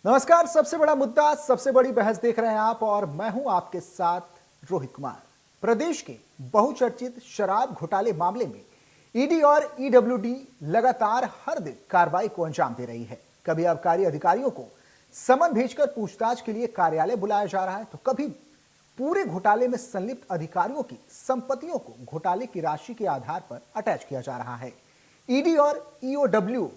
नमस्कार। सबसे बड़ा मुद्दा, सबसे बड़ी बहस देख रहे हैं आप और मैं हूं आपके साथ रोहित कुमार। प्रदेश के बहुचर्चित शराब घोटाले मामले में ईडी और ईडब्ल्यूडी लगातार हर दिन कार्रवाई को अंजाम दे रही है। कभी आबकारी अधिकारियों को समन भेजकर पूछताछ के लिए कार्यालय बुलाया जा रहा है, तो कभी पूरे घोटाले में संलिप्त अधिकारियों की संपत्तियों को घोटाले की राशि के आधार पर अटैच किया जा रहा है। ईडी और ईओडब्ल्यू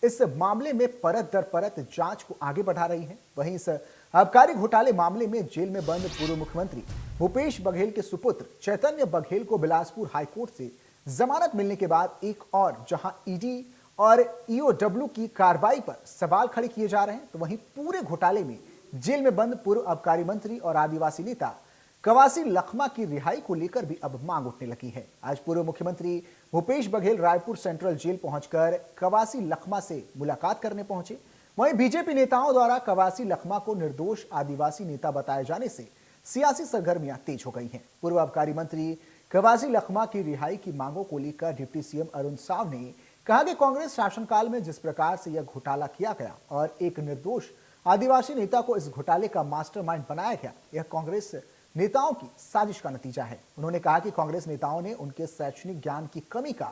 इस मामले में परत दर परत जांच को आगे बढ़ा रही है। वहीं इस आबकारी घोटाले मामले में जेल में बंद पूर्व मुख्यमंत्री भूपेश बघेल के सुपुत्र चैतन्य बघेल को बिलासपुर हाईकोर्ट से जमानत मिलने के बाद एक और जहां ईडी और ईओडब्ल्यू की कार्रवाई पर सवाल खड़े किए जा रहे हैं, तो वहीं पूरे घोटाले में जेल में बंद पूर्व आबकारी मंत्री और आदिवासी नेता कवासी लखमा की रिहाई को लेकर भी अब मांग उठने लगी है। आज पूर्व मुख्यमंत्री भूपेश बघेल रायपुर सेंट्रल जेल पहुंचकर कवासी लखमा से मुलाकात करने पहुंचे। वहीं बीजेपी नेताओं द्वारा कवासी लखमा को निर्दोष आदिवासी नेता बताए जाने से सियासी सरगर्मियां तेज हो गई हैं। पूर्व आबकारी मंत्री कवासी लखमा की रिहाई की मांगों को लेकर डिप्टी सीएम अरुण साव ने कहा कि कांग्रेस शासनकाल में जिस प्रकार से यह घोटाला किया गया और एक निर्दोष आदिवासी नेता को इस घोटाले का मास्टरमाइंड बनाया गया, यह कांग्रेस नेताओं की साजिश का नतीजा है। उन्होंने कहा कि कांग्रेस नेताओं ने उनके शैक्षणिक ज्ञान की कमी का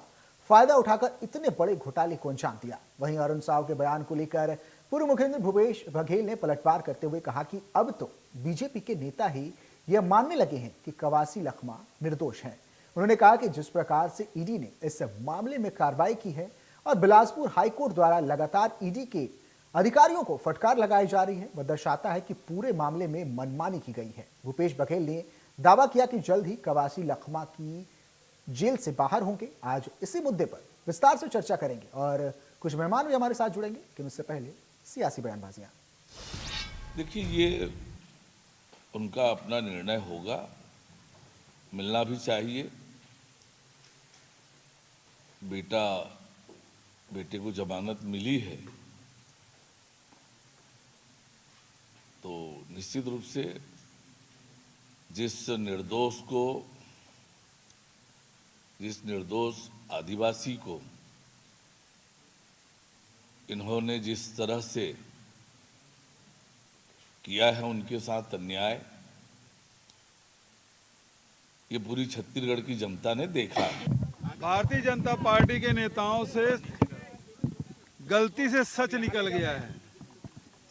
फायदा उठाकर इतने बड़े घोटाले को अंजाम दिया। वहीं अरुण साव के बयान को लेकर पूर्व मुख्यमंत्री भूपेश बघेल ने पलटवार करते हुए कहा कि अब तो बीजेपी के नेता ही यह मानने लगे हैं कि कवासी लखमा निर्दोष हैं। उन्होंने कहा कि जिस प्रकार से ईडी ने इस मामले में कार्रवाई की है और बिलासपुर हाईकोर्ट द्वारा लगातार ईडी के अधिकारियों को फटकार लगाई जा रही है, वह दर्शाता है कि पूरे मामले में मनमानी की गई है। भूपेश बघेल ने दावा किया कि जल्द ही कवासी लखमा की जेल से बाहर होंगे। आज इसी मुद्दे पर विस्तार से चर्चा करेंगे और कुछ मेहमान भी हमारे साथ जुड़ेंगे, लेकिन उससे पहले सियासी बयानबाजियां। देखिए, ये उनका अपना निर्णय होगा, मिलना भी चाहिए। बेटे को जमानत मिली है तो निश्चित रूप से जिस निर्दोष आदिवासी को इन्होंने जिस तरह से किया है, उनके साथ अन्याय, ये पूरी छत्तीसगढ़ की जनता ने देखा है। भारतीय जनता पार्टी के नेताओं से गलती से सच निकल गया है।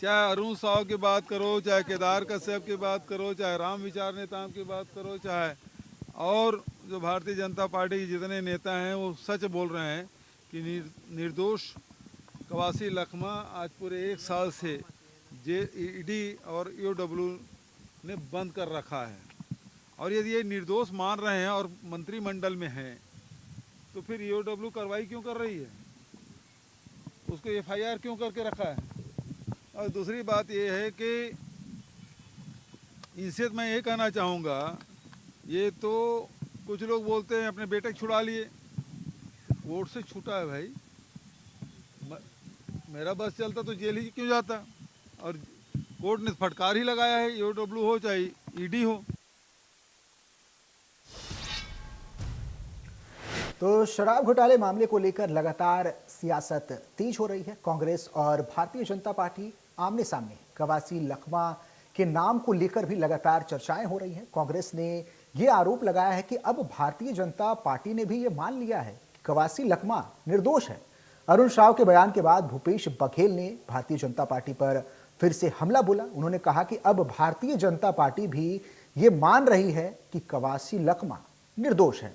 चाहे अरुण साव की बात करो, चाहे केदार कश्यप की बात करो, चाहे राम विचार नेताओं की बात करो, चाहे और जो भारतीय जनता पार्टी के जितने नेता हैं वो सच बोल रहे हैं कि निर्दोष कवासी लखमा आज पूरे 1 साल से ईडी और ईओडब्ल्यू ने बंद कर रखा है। और यदि ये निर्दोष मान रहे हैं और मंत्रिमंडल में हैं, तो फिर ईओडब्ल्यू कार्रवाई क्यों कर रही है? उसको एफआईआर क्यों करके रखा है? और दूसरी बात ये है कि इनसे मैं ये कहना चाहूँगा, ये तो कुछ लोग बोलते हैं अपने बेटे को छुड़ा लिए, कोर्ट से छूटा है भाई। मेरा बस चलता तो जेल ही क्यों जाता? और कोर्ट ने फटकार ही लगाया है, ईओडब्ल्यू हो चाहे ईडी हो। तो शराब घोटाले मामले को लेकर लगातार सियासत तेज हो रही है। कांग्रेस और भारतीय जनता पार्टी आमने सामने। कवासी लखमा के नाम को लेकर भी लगातार चर्चाएं हो रही हैं। कांग्रेस ने यह आरोप लगाया है कि अब भारतीय जनता पार्टी ने भी यह मान लिया है कि कवासी लखमा निर्दोष है। अरुण साव के बयान के बाद भूपेश बघेल ने भारतीय जनता पार्टी पर फिर से हमला बोला। उन्होंने कहा कि अब भारतीय जनता पार्टी भी ये मान रही है कि कवासी लखमा निर्दोष है।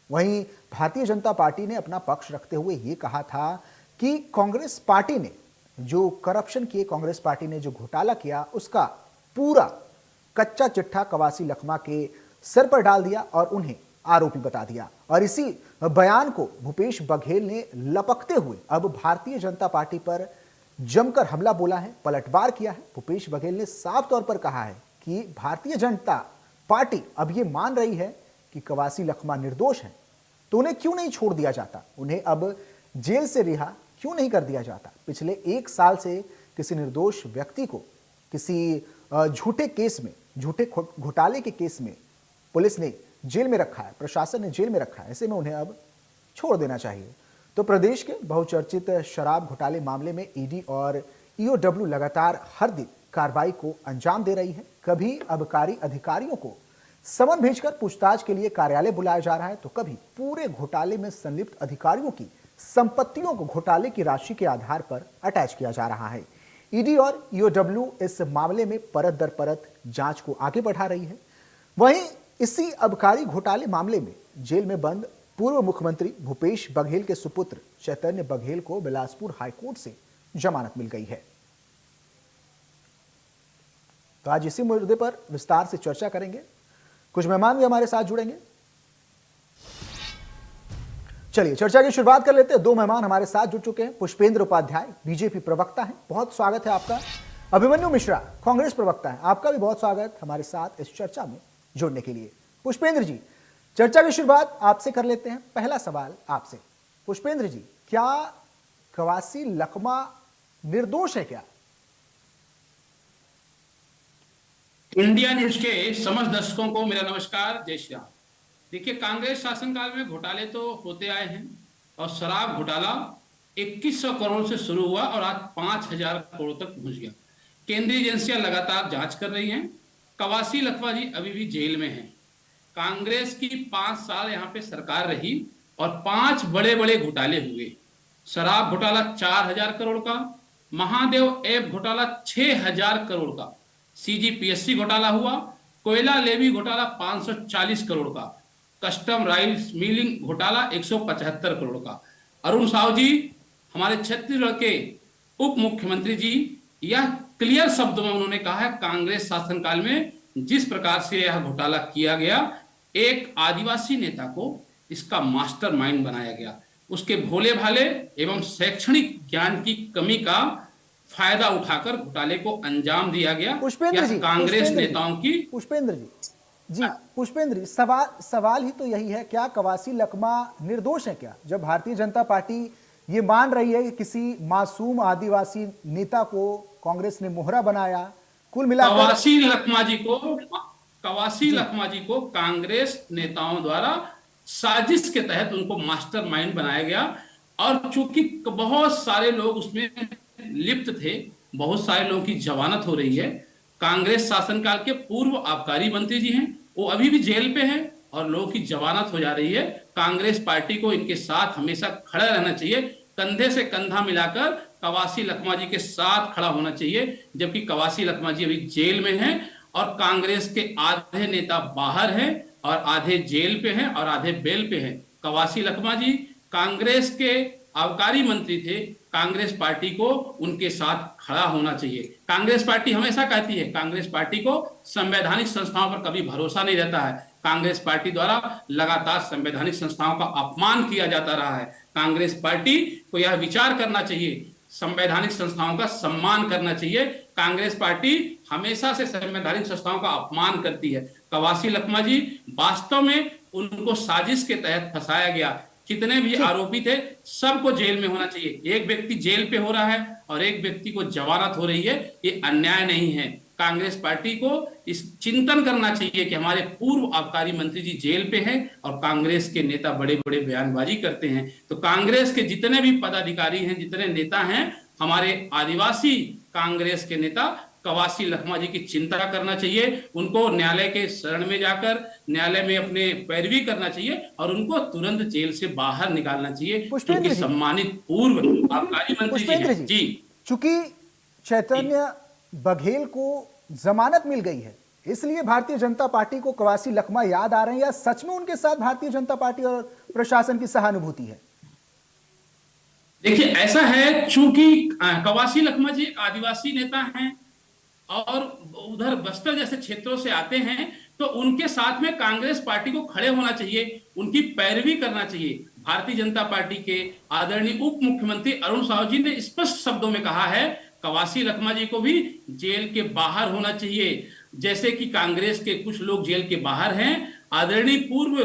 वहीं भारतीय जनता पार्टी ने अपना पक्ष रखते हुए ये कहा था कि कांग्रेस पार्टी ने जो करप्शन किए, कांग्रेस पार्टी ने जो घोटाला किया, उसका पूरा कच्चा चिट्ठा कवासी लखमा के सर पर डाल दिया और उन्हें आरोपी बता दिया। और इसी बयान को भूपेश बघेल ने लपकते हुए अब भारतीय जनता पार्टी पर जमकर हमला बोला है, पलटवार किया है। भूपेश बघेल ने साफ तौर पर कहा है कि भारतीय जनता पार्टी अब ये मान रही है कि कवासी लखमा निर्दोष है, तो उन्हें क्यों नहीं छोड़ दिया जाता? उन्हें अब जेल से रिहा क्यों नहीं कर दिया जाता? पिछले 1 साल से किसी निर्दोष व्यक्ति को किसी झूठे केस में, झूठे घोटाले के केस में पुलिस ने जेल में रखा है, प्रशासन ने जेल में रखा है। ऐसे में उन्हें अब छोड़ देना चाहिए। तो प्रदेश के बहुचर्चित शराब घोटाले मामले में ईडी और ईओडब्ल्यू लगातार हर दिन कार्रवाई को अंजाम दे रही है। कभी अबकारी अधिकारियों को समन भेजकर पूछताछ के लिए कार्यालय बुलाया जा रहा है, तो कभी पूरे घोटाले में संलिप्त अधिकारियों की संपत्तियों को घोटाले की राशि के आधार पर अटैच किया जा रहा है। ईडी और ईओडब्ल्यू इस मामले में परत दर परत जांच को आगे बढ़ा रही है। वहीं इसी अबकारी घोटाले मामले में जेल में बंद पूर्व मुख्यमंत्री भूपेश बघेल के सुपुत्र चैतन्य बघेल को बिलासपुर हाईकोर्ट से जमानत मिल गई है। तो आज इसी मुद्दे पर विस्तार से चर्चा करेंगे। कुछ मेहमान भी हमारे साथ जुड़ेंगे। चलिए चर्चा की शुरुआत कर लेते हैं। दो मेहमान हमारे साथ जुड़ चुके हैं। पुष्पेंद्र उपाध्याय बीजेपी प्रवक्ता हैं, बहुत स्वागत है आपका। अभिमन्यु मिश्रा कांग्रेस प्रवक्ता हैं, आपका भी बहुत स्वागत हमारे साथ इस चर्चा में जुड़ने के लिए। पुष्पेंद्र जी, चर्चा की शुरुआत आपसे कर लेते हैं। पहला सवाल आपसे, पुष्पेंद्र जी, क्या कवासी लखमा निर्दोष है क्या? इंडिया न्यूज के समस्त दर्शकों को मेरा नमस्कार, जय श्री राम। देखिए, कांग्रेस शासनकाल में घोटाले तो होते आए हैं और शराब घोटाला 2100 करोड़ से शुरू हुआ और आज 5000 करोड़ तक पहुंच गया। केंद्रीय एजेंसियां लगातार जांच कर रही हैं। कवासी लखमा जी अभी भी जेल में हैं। कांग्रेस की 5 साल यहाँ पे सरकार रही और 5 बड़े बड़े घोटाले हुए। शराब घोटाला 4000 करोड़ का, महादेव ऐप घोटाला 6000 करोड़ का, सीजीपीएससी घोटाला हुआ, कोयला लेवी घोटाला 540 करोड़ का, कस्टम राइस मिलिंग घोटाला 175 करोड़ का। अरुण साहू जी, हमारे छत्तीसगढ़ के उप मुख्यमंत्री जी, यह क्लियर शब्दों में उन्होंने कहा है, कांग्रेस शासनकाल में जिस प्रकार से यह घोटाला किया गया, एक आदिवासी नेता को इसका मास्टरमाइंड बनाया गया। उसके भोले भाले एवं शैक्षणिक ज्ञान की कमी का फायदा उठाकर घोटाले को अंजाम दिया गया। पुष्पेंद्र जी, कांग्रेस नेताओं की पुष्पेंद्र जी, पुष्पेंद्र जी, सवाल ही तो यही है, क्या कवासी लखमा निर्दोष है क्या? जब भारतीय जनता पार्टी ये मान रही है कि किसी मासूम आदिवासी नेता को कांग्रेस ने मोहरा बनाया, कुल मिलाकर कवासी लखमा जी को कांग्रेस नेताओं द्वारा साजिश के तहत उनको मास्टरमाइंड बनाया गया। और चूंकि बहुत सारे लोग उसमें लिप्त थे, बहुत सारे लोगों की जमानत हो रही है। कांग्रेस शासनकाल के पूर्व आबकारी मंत्री जी हैं, वो अभी भी जेल पे हैं और लोगों की जमानत हो जा रही है। कांग्रेस पार्टी को इनके साथ हमेशा खड़ा रहना चाहिए, कंधे से कंधा मिलाकर कवासी लखमा जी के साथ खड़ा होना चाहिए। जबकि कवासी लखमा जी अभी जेल में हैं और कांग्रेस के आधे नेता बाहर हैं और आधे जेल पे हैं और आधे बेल पे हैं। कवासी लखमा जी कांग्रेस के आबकारी मंत्री थे। कांग्रेस पार्टी को उनके साथ खड़ा होना चाहिए। कांग्रेस पार्टी हमेशा कहती है, कांग्रेस पार्टी को संवैधानिक संस्थाओं पर कभी भरोसा नहीं रहता है। कांग्रेस पार्टी द्वारा लगातार संवैधानिक संस्थाओं का अपमान किया जाता रहा है। कांग्रेस पार्टी को यह विचार करना चाहिए, संवैधानिक संस्थाओं का सम्मान करना चाहिए। कांग्रेस पार्टी हमेशा से संवैधानिक संस्थाओं का अपमान करती है। कवासी लखमा जी वास्तव में उनको साजिश के तहत फंसाया गया। जितने भी आरोपी थे सबको जेल में होना चाहिए। एक व्यक्ति जेल पे हो रहा है और एक व्यक्ति को जमानत हो रही है, ये अन्याय नहीं है। कांग्रेस पार्टी को इस चिंतन करना चाहिए कि हमारे पूर्व आबकारी मंत्री जी जेल पे हैं और कांग्रेस के नेता बड़े बड़े बयानबाजी करते हैं। तो कांग्रेस के जितने भी पदाधिकारी हैं, जितने नेता हैं, हमारे आदिवासी कांग्रेस के नेता कवासी लखमा जी की चिंता करना चाहिए। उनको न्यायालय के शरण में जाकर न्यायालय में अपने पैरवी करना चाहिए और उनको तुरंत जेल से बाहर निकालना चाहिए, क्योंकि सम्मानित पूर्व आबकारी मंत्री जी हैं। जी, चूंकि चैतन्य बघेल को जमानत मिल गई है, इसलिए भारतीय जनता पार्टी को कवासी लखमा याद आ रहे हैं, या सच में उनके साथ भारतीय जनता पार्टी और प्रशासन की सहानुभूति है? देखिए, ऐसा है, चूंकि कवासी लखमा जी आदिवासी नेता हैं और उधर बस्तर जैसे क्षेत्रों से आते हैं, तो उनके साथ में कांग्रेस पार्टी को खड़े होना चाहिए, उनकी पैरवी करना चाहिए। भारतीय जनता पार्टी के आदरणीय उप मुख्यमंत्री अरुण साहू जी ने स्पष्ट शब्दों में कहा है, कवासी लखमा जी को भी जेल के बाहर होना चाहिए। जैसे कि कांग्रेस के कुछ लोग जेल के बाहर हैं, आदरणीय पूर्व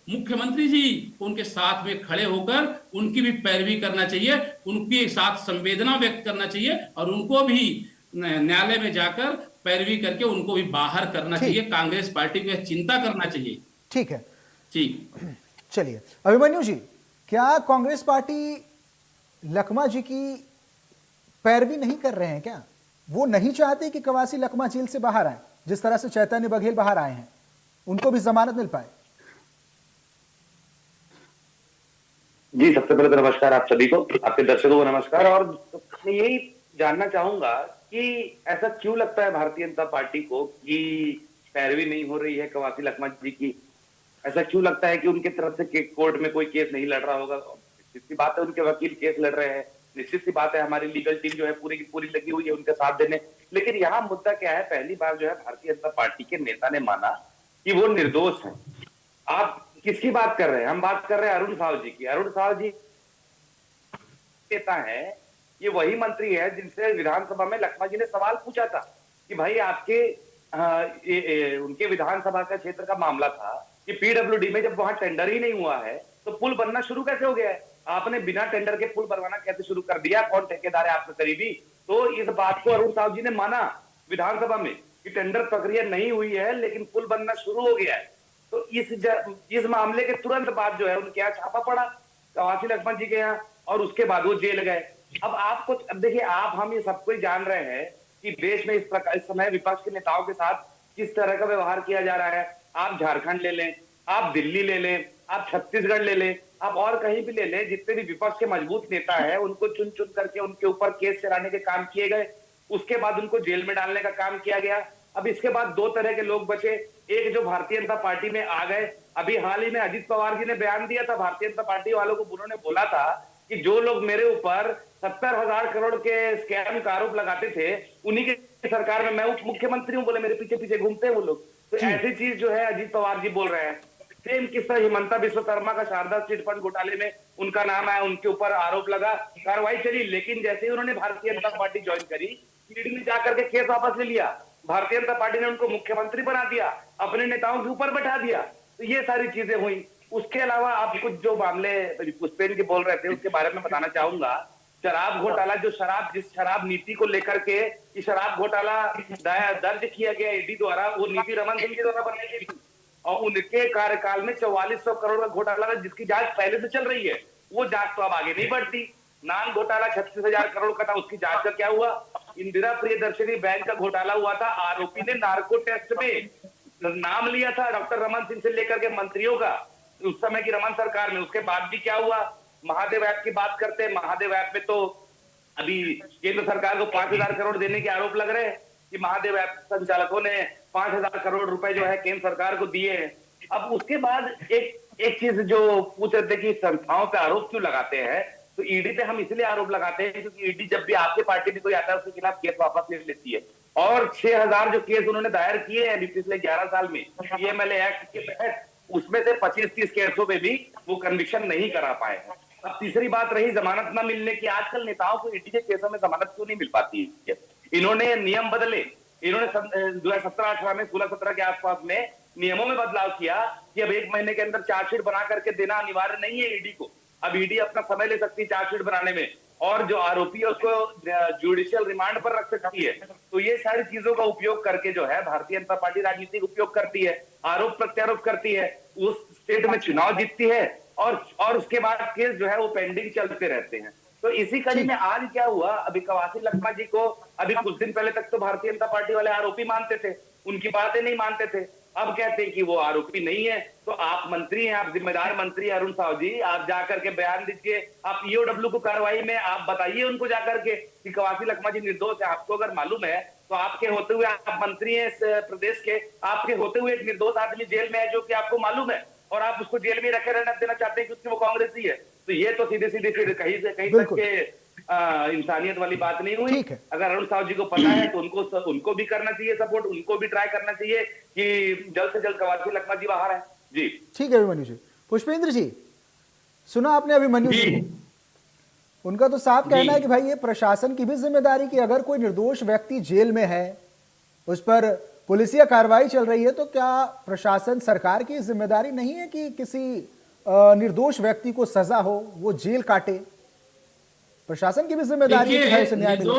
मुख्यमंत्री जी उनके साथ में खड़े होकर उनकी भी पैरवी करना चाहिए, उनके साथ संवेदना व्यक्त करना चाहिए और उनको भी न्यायालय में जाकर पैरवी करके उनको भी बाहर करना चाहिए। कांग्रेस पार्टी को चिंता करना चाहिए। ठीक है जी, चलिए अभिमन्यु जी, क्या कांग्रेस पार्टी लखमा जी की पैरवी नहीं कर रहे हैं क्या? वो नहीं चाहते कि कवासी लखमा जेल से बाहर आए, जिस तरह से चैतन्य बघेल बाहर आए हैं, उनको भी जमानत मिल पाए? जी, सबसे पहले तो नमस्कार आप सभी को, आपके दर्शकों को नमस्कार। और मैं यही जानना चाहूंगा कि ऐसा क्यों लगता है भारतीय जनता पार्टी को कि पैरवी नहीं हो रही है कवासी लखमा जी की? ऐसा क्यों लगता है कि उनके तरफ से कोर्ट में कोई केस नहीं लड़ रहा होगा? निश्चित सी बात है उनके वकील केस लड़ रहे हैं, निश्चित सी बात है हमारी लीगल टीम जो है पूरी की पूरी लगी हुई है उनका साथ देने। लेकिन यहाँ मुद्दा क्या है, पहली बार जो है भारतीय जनता पार्टी के नेता ने माना कि वो निर्दोष है। आप किसकी बात कर रहे हैं? हम बात कर रहे हैं अरुण साव जी की। अरुण साव जी कहता है, ये वही मंत्री है जिनसे विधानसभा में लखमा जी ने सवाल पूछा था कि भाई आपके उनके विधानसभा का क्षेत्र का मामला था कि पीडब्ल्यूडी में जब वहां टेंडर ही नहीं हुआ है तो पुल बनना शुरू कैसे हो गया है? आपने बिना टेंडर के पुल बनवाना कैसे शुरू कर दिया? कौन ठेकेदार है आपका करीबी? तो इस बात को अरुण साव जी ने माना विधानसभा में कि टेंडर प्रक्रिया नहीं हुई है लेकिन पुल बनना शुरू हो गया है। तो इस मामले के तुरंत बाद जो है उनके यहाँ छापा पड़ा कवासी लखमा जी के यहाँ, और उसके बाद वो जेल गए। अब देखिए, आप हम ये सब कोई जान रहे हैं कि देश में इस समय विपक्ष के नेताओं के साथ किस तरह का व्यवहार किया जा रहा है। आप झारखंड ले लें, आप दिल्ली ले लें, आप छत्तीसगढ़ ले लें, आप और कहीं भी ले लें, जितने भी विपक्ष के मजबूत नेता है उनको चुन चुन करके उनके ऊपर केस चलाने के काम किए गए, उसके बाद उनको जेल में डालने का काम किया गया। अब इसके बाद दो तरह के लोग बचे, एक जो भारतीय जनता पार्टी में आ गए। अभी हाल ही में अजित पवार जी ने बयान दिया था भारतीय जनता पार्टी वालों को, उन्होंने बोला था कि जो लोग मेरे ऊपर 70,000 करोड़ के स्कैम का आरोप लगाते थे उन्हीं की सरकार में मैं उप मुख्यमंत्री हूं, बोले मेरे पीछे पीछे घूमते हैं वो लोग। तो ऐसी चीज जो है अजित पवार जी बोल रहे हैं। सेम किस्सा हिमंता विश्व शर्मा का शारदा चिट फंड घोटाले में उनका नाम आया, उनके ऊपर आरोप लगा, कार्रवाई चली, लेकिन जैसे ही उन्होंने भारतीय जनता पार्टी ज्वाइन करी, ईडी ने जाकर के केस वापस ले लिया, भारतीय जनता पार्टी ने उनको मुख्यमंत्री बना दिया, अपने नेताओं के ऊपर बैठा दिया। तो ये सारी चीजें हुई। उसके अलावा आप कुछ जो मामले पुष्पेंद्र जी बोल रहे थे उसके बारे में बताना चाहूंगा। शराब घोटाला, जो जिस शराब नीति को लेकर के ये शराब घोटाला दर्ज किया गया ईडी द्वारा, वो नीति रमन सिंह के द्वारा बनाई गई थी और उनके कार्यकाल में 4400 करोड़ का घोटाला जिसकी जांच पहले से चल रही है, वो जांच तो अब आगे नहीं बढ़ती। नान घोटाला 36,000 करोड़ का था, उसकी जांच का क्या हुआ? इंदिरा प्रियदर्शनी बैंक का घोटाला हुआ था, आरोपी ने नार्को टेस्ट में नाम लिया था डॉक्टर रमन सिंह से लेकर के मंत्रियों का उस समय की रमन सरकार में। उसके बाद भी क्या हुआ? महादेव ऐप की बात करते हैं, महादेव ऐप में तो अभी केंद्र सरकार को 5,000 करोड़ देने के आरोप लग रहे हैं कि महादेव ऐप संचालकों ने 5,000 करोड़ रुपए जो है केंद्र सरकार को दिए हैं। अब उसके बाद एक चीज जो पूछ रहे थे कि संस्थाओं पे आरोप क्यों लगाते हैं, तो ईडी पे हम इसलिए आरोप लगाते हैं क्योंकि ईडी जब भी आपके पार्टी में कोई आता है उसके खिलाफ केस वापस ले लेती है, और 6,000 जो केस उन्होंने दायर किए हैं पिछले 11 साल में पीएमएलए एक्ट के तहत, उसमें से 25-30 केसों में भी वो कन्विक्शन नहीं करा पाए हैं। अब तीसरी बात रही जमानत न मिलने की। आजकल नेताओं को ईडी के केसों में जमानत क्यों नहीं मिल पाती है? इन्होंने नियम बदले, इन्होंने 2017-18 में 16-17 के आसपास में नियमों में बदलाव किया कि अब 1 महीने के अंदर चार्जशीट बना करके देना अनिवार्य नहीं है ईडी को। अब ईडी अपना समय ले सकती है चार्जशीट बनाने में, और जो आरोपी है उसको जुडिशियल रिमांड पर रख सकती है। तो ये सारी चीजों का उपयोग करके जो है भारतीय जनता पार्टी राजनीतिक उपयोग करती है, आरोप प्रत्यारोप करती है, उस स्टेट में चुनाव जीतती है, और उसके बाद केस जो है वो पेंडिंग चलते रहते हैं। तो इसी कड़ी में आज क्या हुआ, अभी कवासी लखमा जी को अभी कुछ दिन पहले तक तो भारतीय जनता पार्टी वाले आरोपी मानते थे, उनकी बातें नहीं मानते थे, अब कहते हैं कि वो आरोपी नहीं है। तो आप मंत्री हैं, आप जिम्मेदार मंत्री अरुण साव जी, आप जाकर के बयान दीजिए, आप ईओडब्ल्यू को कार्रवाई में आप बताइए उनको जाकर के कि कवासी लखमा जी निर्दोष है। आपको अगर मालूम है तो आपके होते हुए, आप मंत्री हैं इस प्रदेश के, आपके होते हुए एक निर्दोष आदमी जेल में है जो कि आपको मालूम है, और आप उसको जेल में रखे रहना देना चाहते हैं क्योंकि वो कांग्रेसी है। तो ये तो सीधे सीधे फिर कहीं से कहीं तक के इंसानियत वाली बात नहीं हुई। अगर अरुण साव जी को पता है तो उनको भी करना चाहिए सपोर्ट, उनको भी ट्राई करना चाहिए कि जल्द से जल्द कवासी लखमा जी बाहर है। जी ठीक है अभिमन्यु जी। पुष्पेंद्र जी, सुना आपने अभिमन्यु जी को? उनका तो साफ कहना है कि भाई ये प्रशासन की भी जिम्मेदारी कि अगर कोई निर्दोष व्यक्ति जेल में है, उस पर पुलिसिया कार्रवाई चल रही है, तो क्या प्रशासन सरकार की जिम्मेदारी नहीं है कि किसी निर्दोष व्यक्ति को सजा हो, वो जेल काटे? प्रशासन की भी जिम्मेदारी है उसे न्याय मिले।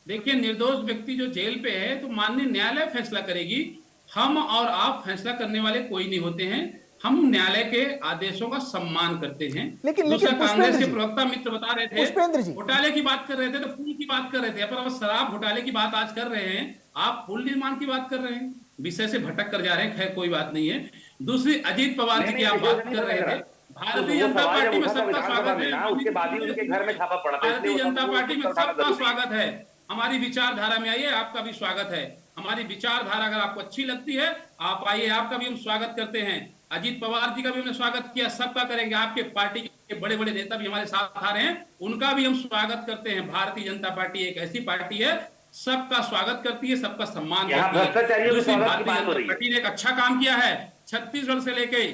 देखिए, निर्दोष व्यक्ति जो जेल पे है तो माननीय न्यायालय फैसला करेगी, हम और आप फैसला करने वाले कोई नहीं होते हैं। हम न्यायालय के आदेशों का सम्मान करते हैं। लेकिन दूसरा, कांग्रेस पुष्पेंद्र के जी, प्रवक्ता मित्र बता रहे थे पुष्पेंद्र जी, घोटाले की बात कर रहे थे, तो पुल की बात कर रहे थे, पर अब शराब घोटाले की बात आज कर रहे हैं, आप पुल निर्माण की बात कर रहे हैं, विषय से भटक कर जा रहे हैं। खैर कोई बात नहीं है। दूसरी, अजीत पवार जी की आप बात कर रहे थे। भारतीय जनता पार्टी में सबका स्वागत है, उसके बाद ही उनके घर में छापा पड़ा था। भारतीय जनता पार्टी में सबका स्वागत है। हमारी विचारधारा में आइए, आपका भी स्वागत है। हमारी विचारधारा अगर आपको अच्छी लगती है, आप आइए, आपका भी हम स्वागत करते हैं। अजीत पवार जी का भी हमने स्वागत किया, सबका करेंगे। आपके पार्टी के बड़े बड़े नेता भी हमारे साथ आ रहे हैं, उनका भी हम स्वागत करते हैं। भारतीय जनता पार्टी एक ऐसी पार्टी है, सबका स्वागत करती है, सबका सम्मान करती है। दूसरी, भारतीय जनता पार्टी ने एक अच्छा काम किया है। छत्तीसगढ़ से लेके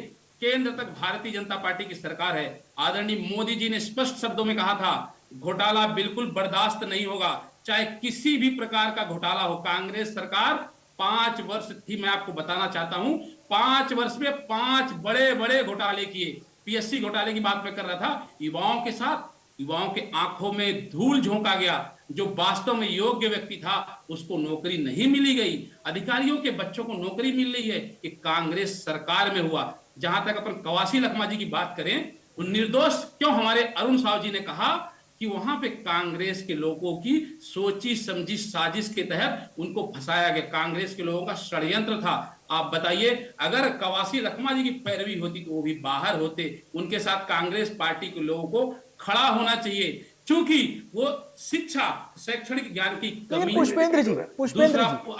केंद्र तक भारतीय जनता पार्टी की सरकार है। आदरणीय मोदी जी ने स्पष्ट शब्दों में कहा था, घोटाला बिल्कुल बर्दाश्त नहीं होगा, चाहे किसी भी प्रकार का घोटाला हो। कांग्रेस सरकार 5 वर्ष थी, मैं आपको बताना चाहता हूं, 5 वर्ष में 5 बड़े बड़े घोटाले किए। पीएससी घोटाले की बात मैं कर रहा था, युवाओं के साथ, युवाओं के आंखों में धूल झोंका गया। जो वास्तव में योग्य व्यक्ति था उसको नौकरी नहीं मिली गई। अधिकारियों के बच्चों को नौकरी मिल रही है, कि कांग्रेस सरकार में हुआ। जहां तक अपन कवासी लखमा जी की बात करें, वो निर्दोष क्यों, हमारे अरुण साव जी ने कहा कि वहां पे कांग्रेस के लोगों की सोची समझी साजिश के तहत उनको फंसाया गया। कांग्रेस के लोगों का षड्यंत्र था। आप बताइए, अगर कवासी लखमा जी की पैरवी होती तो वो भी बाहर होते। उनके साथ कांग्रेस पार्टी के लोगों को खड़ा होना चाहिए, क्योंकि वो शिक्षा, शैक्षणिक ज्ञान की कमी। पुष्पेंद्र जी,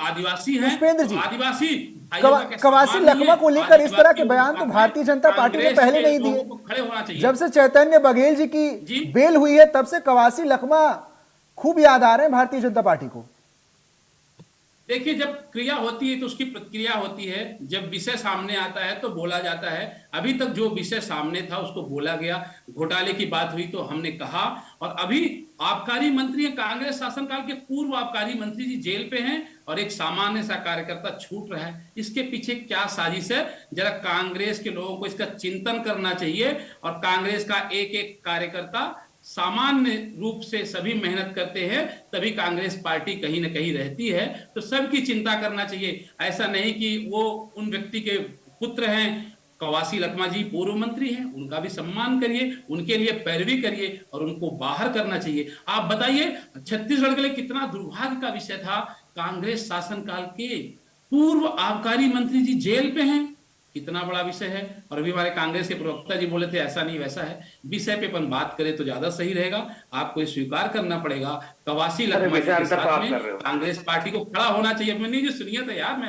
आदिवासी है, पुष्पेंद्र जी, आदिवासी कवासी लखमा को लेकर इस तरह के बयान तो भारतीय जनता पार्टी ने पहले नहीं दिए। खड़े होना चाहिए। जब से चैतन्य बघेल जी की बेल हुई है, तब से कवासी लखमा खूब याद आ रहे हैं भारतीय जनता पार्टी को। देखिए, जब क्रिया होती है तो उसकी प्रतिक्रिया होती है। जब विषय सामने आता है तो बोला जाता है। अभी तक जो विषय सामने था उसको बोला गया। घोटाले की बात हुई तो हमने कहा। और अभी आबकारी मंत्री, कांग्रेस शासनकाल के पूर्व आबकारी मंत्री जी जेल पे हैं, और एक सामान्य सा कार्यकर्ता छूट रहा है। इसके पीछे क्या साजिश है, जरा कांग्रेस के लोगों को इसका चिंतन करना चाहिए। और कांग्रेस का एक एक कार्यकर्ता सामान्य रूप से सभी मेहनत करते हैं, तभी कांग्रेस पार्टी कहीं ना कहीं रहती है। तो सबकी चिंता करना चाहिए। ऐसा नहीं कि वो उन व्यक्ति के पुत्र हैं। कवासी लखमा जी पूर्व मंत्री हैं, उनका भी सम्मान करिए, उनके लिए पैरवी करिए, और उनको बाहर करना चाहिए। आप बताइए, छत्तीसगढ़ के लिए कितना दुर्भाग्य का विषय था, कांग्रेस शासनकाल के पूर्व आबकारी मंत्री जी जेल पे हैं। कितना बड़ा विषय है। और अभी हमारे कांग्रेस के प्रवक्ता जी बोले थे ऐसा नहीं वैसा है। विषय पे अपन बात करें तो ज्यादा सही रहेगा। आपको स्वीकार करना पड़ेगा, कवासी लखमा जी के साथ में कांग्रेस पार्टी को खड़ा होना चाहिए। अभिमन्यु जी सुनिए तो यार, मैं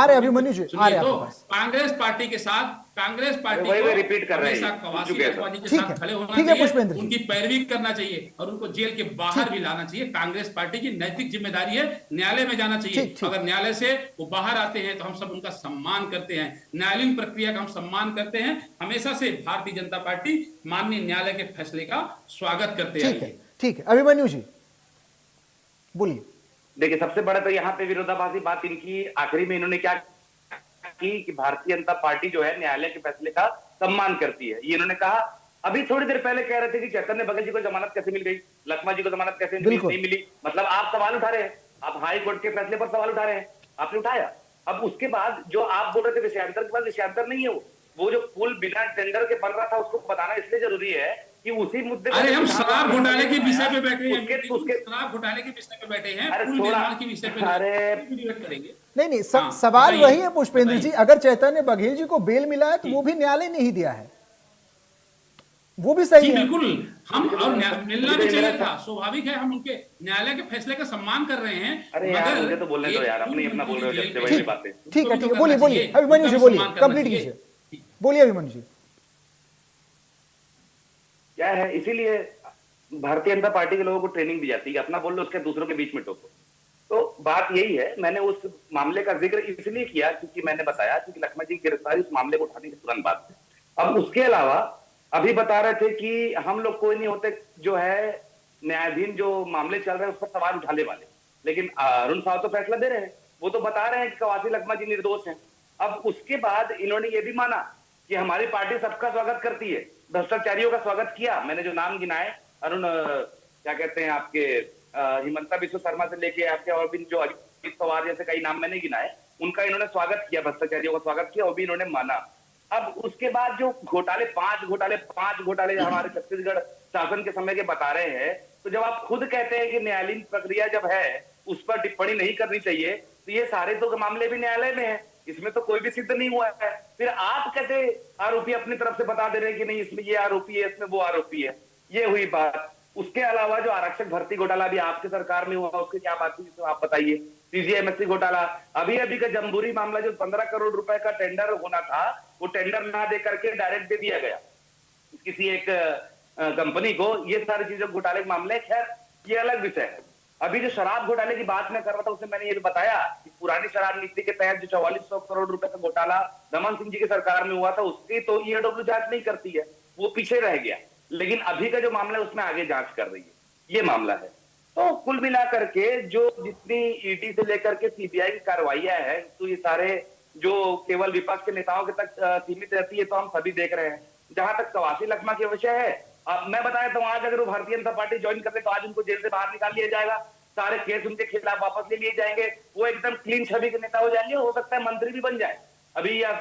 अभिमन्यु जी सुनिए तो, कांग्रेस पार्टी के साथ, कांग्रेस पार्टी को रिपीट कर रहे हैं, कवासी लखमा जी के साथ खड़े होना चाहिए, उनकी पैरवी करना चाहिए, और उनको जेल के बाहर भी लाना चाहिए। कांग्रेस पार्टी की नैतिक जिम्मेदारी है, न्यायालय में जाना चाहिए। अगर न्यायालय से वो बाहर आते हैं तो हम सब उनका सम्मान करते हैं। न्यायालयीन प्रक्रिया का हम सम्मान करते हैं। हमेशा से भारतीय जनता पार्टी माननीय न्यायालय के फैसले का स्वागत करते हैं। ठीक है, अभिमन्यु जी बोलिए। देखिए, सबसे बड़ा तो यहाँ पे विरोधाभासी बात इनकी आखिरी में इन्होंने क्या की कि भारतीय जनता पार्टी जो है न्यायालय के फैसले का सम्मान करती है। ये इन्होंने कहा। अभी थोड़ी देर पहले कह रहे थे कि चैतन्य बघेल जी को जमानत कैसे मिल गई, लखमा जी को जमानत कैसे नहीं मिली। मतलब आप सवाल उठा रहे हैं, आप हाई कोर्ट के फैसले पर सवाल उठा रहे हैं, आपने उठाया। अब उसके बाद जो आप बोल रहे थे विषयांतर के बाद, विषयांतर नहीं है वो जो पुल बिना टेंडर के बन रहा था, उसको बताना इसलिए जरूरी है कि उसी मुद्दे अरे हम शराब घोटाले के विषय पे बैठे हैं, शराब घोटाले के विषय पे बैठे हैं, पुल निर्माण के विषय पे करेंगे। नहीं, सवाल वही है पुष्पेंद्र जी, अगर चैतन्य बघेल जी को बेल मिला है तो वो भी न्यायालय ने ही दिया है, वो भी सही है। बिल्कुल, हम और मिलना भी चाहिए था, स्वाभाविक है। हम उनके न्यायालय के फैसले का सम्मान कर रहे हैं। अरे यार, मुझे तो बोलने दो यार, अपनी अपना बोल रहे हो जब से वही बातें। ठीक है, बोलिए अभिमन्यु जी, बोलिए, कंप्लीट कीजिए, बोलिए अभिमन्यु जी। क्या है, इसीलिए भारतीय जनता पार्टी के लोगों को ट्रेनिंग दी जाती है, अपना बोल लो उसके दूसरों के बीच में टोको। तो बात यही है। मैंने उस मामले का जिक्र इसलिए किया क्योंकि मैंने बताया कि लखमा जी की गिरफ्तारी उस मामले को उठाने की तुरंत बाद में। अब उसके अलावा अभी बता रहे थे कि हम लोग कोई नहीं होते जो है न्यायाधीन जो मामले चल रहे हैं उस पर सवाल उठाने वाले, लेकिन अरुण साव तो फैसला दे रहे हैं। वो तो बता रहे हैं कि कवासी लखमा जी निर्दोष हैं। अब उसके बाद इन्होंने ये भी माना कि हमारी पार्टी सबका स्वागत करती है, भ्रष्टाचारियों का स्वागत किया। मैंने जो नाम गिनाए, अरुण क्या कहते हैं आपके हिमंता बिस्व शर्मा से लेके आपके और भी जो अजीत पवार जैसे कई नाम मैंने गिनाए, उनका इन्होंने स्वागत किया, भ्रष्टाचारियों का स्वागत किया, वो भी इन्होंने माना। अब उसके बाद जो पांच घोटाले हमारे छत्तीसगढ़ शासन के समय के बता रहे हैं, तो जब आप खुद कहते हैं कि न्यायालयीन प्रक्रिया जब है उस पर टिप्पणी नहीं करनी चाहिए, तो ये सारे तो मामले भी न्यायालय में है, इसमें तो कोई भी सिद्ध नहीं हुआ है। फिर आप कैसे आरोपी अपनी तरफ से बता दे रहे हैं कि नहीं इसमें ये आरोपी है, इसमें वो आरोपी है। ये हुई बात। उसके अलावा जो आरक्षक भर्ती घोटाला भी आपके सरकार में हुआ, उसकी क्या बात हुई आप बताइए। सीजीएमएससी घोटाला, अभी का जमबूरी मामला, जो 15 करोड़ रुपए का टेंडर होना था, वो टेंडर ना दे करके डायरेक्ट दे दिया गया किसी एक कंपनी को। ये सारी चीजें घोटाले के मामले, खैर ये अलग विषय है। अभी जो शराब घोटाले की बात मैं कर रहा था, उसमें मैंने ये बताया कि पुरानी शराब नीति के तहत जो 4400 करोड़ रुपए का घोटाला रमन सिंह जी की सरकार में हुआ था, उसकी तो ईओडब्ल्यू जांच नहीं करती है, वो पीछे रह गया। लेकिन अभी का जो मामला है उसमें आगे जांच कर रही है, ये मामला है। तो कुल मिलाकर के जो जितनी ईडी से लेकर के सीबीआई की कार्रवाइयां हैं, तो ये सारे जो केवल विपक्ष के नेताओं के तक सीमित रहती है, तो हम सभी देख रहे हैं। जहां तक कवासी लखमा के विषय है, अब मैं बताया तो आज अगर वो भारतीय जनता पार्टी ज्वाइन करते तो आज उनको जेल से बाहर निकाल लिया जाएगा, सारे केस उनके खिलाफ वापस ले लिए जाएंगे, वो एकदम क्लीन छवि के नेता हो जाएंगे, हो सकता है मंत्री भी बन जाए अभी या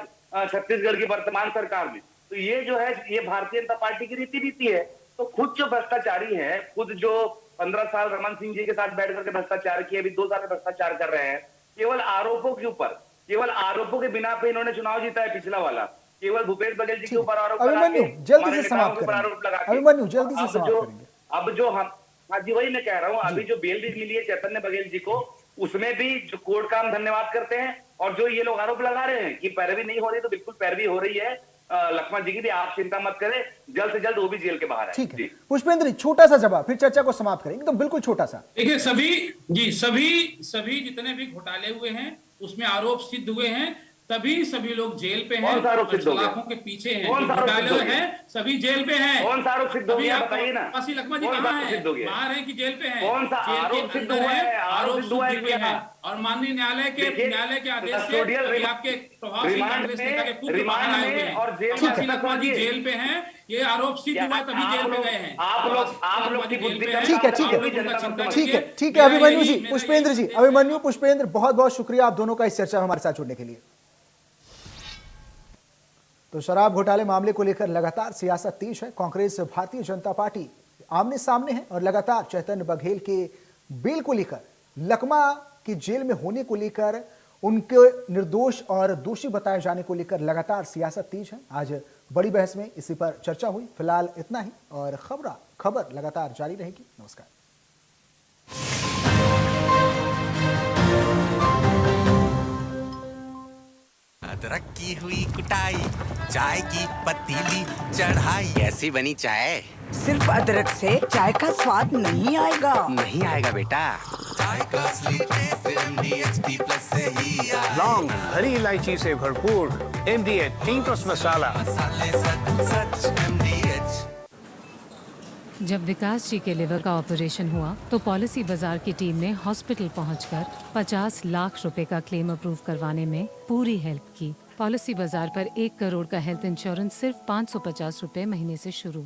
छत्तीसगढ़ की वर्तमान सरकार में। तो ये जो है ये भारतीय जनता पार्टी की रीति नीति है। तो खुद जो भ्रष्टाचारी है, खुद जो 15 साल रमन सिंह जी के साथ बैठ करके भ्रष्टाचार किए, अभी 2 साल में भ्रष्टाचार कर रहे हैं, केवल आरोपों के ऊपर, केवल आरोपों के बिना पे इन्होंने चुनाव जीता है पिछला वाला, केवल भूपेश बघेल जी के ऊपर आरोप लगा के, जल्दी से समाप्त करेंगे अभिमन्यु, जल्दी से समाप्त करेंगे। अब जो हम हाँ जी वही मैं कह रहा हूँ, अभी जो बेल भी मिली है चैतन्य बघेल जी को, उसमें भी जो कोर्ट का हम धन्यवाद करते हैं। और जो ये लोग आरोप लगा रहे हैं कि पैरवी नहीं हो रही, तो बिल्कुल पैरवी हो रही है लक्ष्मण जी की भी, आप चिंता मत करें, जल्द से जल्द वो भी जेल के बाहर है। ठीक है पुष्पेंद्र, छोटा सा जवाब, फिर चर्चा को समाप्त करेंगे, तो बिल्कुल छोटा सा। देखिए सभी जितने भी घोटाले हुए हैं उसमें आरोप सिद्ध हुए हैं, तभी सभी लोग जेल पे हैं, लाखों के पीछे हैं, घोटाले हैं, सभी जेल पे हैं। कौन सा आरोप सिद्ध हो गया बताइए ना। कवासी लखमा जी कहाँ हैं? बाहर हैं कि जेल पे हैं? कौन सा आरोप सिद्ध हुआ है? आरोप सिद्ध हुए हैं और माननीय न्यायालय के आदेश से आपके प्रभावशाली कांग्रेस नेता के पुत्र बाहर आए हुए हैं और कवासी लखमा जी जेल पे हैं। ये आरोप सिद्ध हुआ तभी जेल पे गए हैं। आप लोग की बुद्धि का ठीक है अभिमन्यु जी, पुष्पेंद्र, बहुत बहुत शुक्रिया आप दोनों का इस चर्चा में हमारे साथ जुड़ने के लिए। तो शराब घोटाले मामले को लेकर लगातार सियासत तेज है। कांग्रेस भारतीय जनता पार्टी आमने सामने है और लगातार चैतन्य बघेल के बेल को लेकर, लखमा की जेल में होने को लेकर, उनके निर्दोष और दोषी बताए जाने को लेकर लगातार सियासत तेज है। आज बड़ी बहस में इसी पर चर्चा हुई। फिलहाल इतना ही और खबर लगातार जारी रहेगी। नमस्कार। अदरक की हुई कुटाई, चाय की पतीली चढ़ाई, कैसी बनी चाय? सिर्फ अदरक से चाय का स्वाद नहीं आएगा। नहीं आएगा बेटा। चाय का असली टेस्ट MDHD+ से ही आए। लौंग, हरी इलायची से भरपूर MDH +, मसाला। मसाले सच MDH। जब विकास जी के लिवर का ऑपरेशन हुआ तो पॉलिसी बाजार की टीम ने हॉस्पिटल पहुंचकर 50 लाख रुपए का क्लेम अप्रूव करवाने में पूरी हेल्प की। पॉलिसी बाजार पर 1 करोड़ का हेल्थ इंश्योरेंस सिर्फ 550 रुपए महीने से शुरू।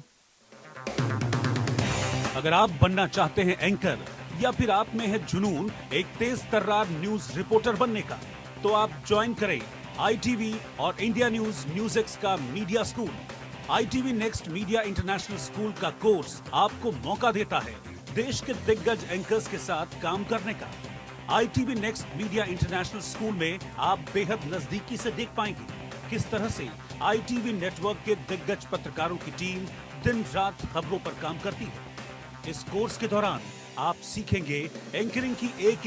अगर आप बनना चाहते हैं एंकर या फिर आप में है जुनून एक तेज तर्रार न्यूज रिपोर्टर बनने का, तो आप ज्वाइन करें ITV और इंडिया न्यूज़ का media school. ITV next media international school का कोर्स आपको मौका देता है देश के दिग्गज एंकर्स के साथ काम करने का। ITV next media international school में आप बेहद नजदीकी से देख पाएंगे किस तरह से ITV नेटवर्क के दिग्गज पत्रकारों की टीम दिन रात खबरों पर काम करती है। इस कोर्स के दौरान आप सीखेंगे एंकरिंग की एक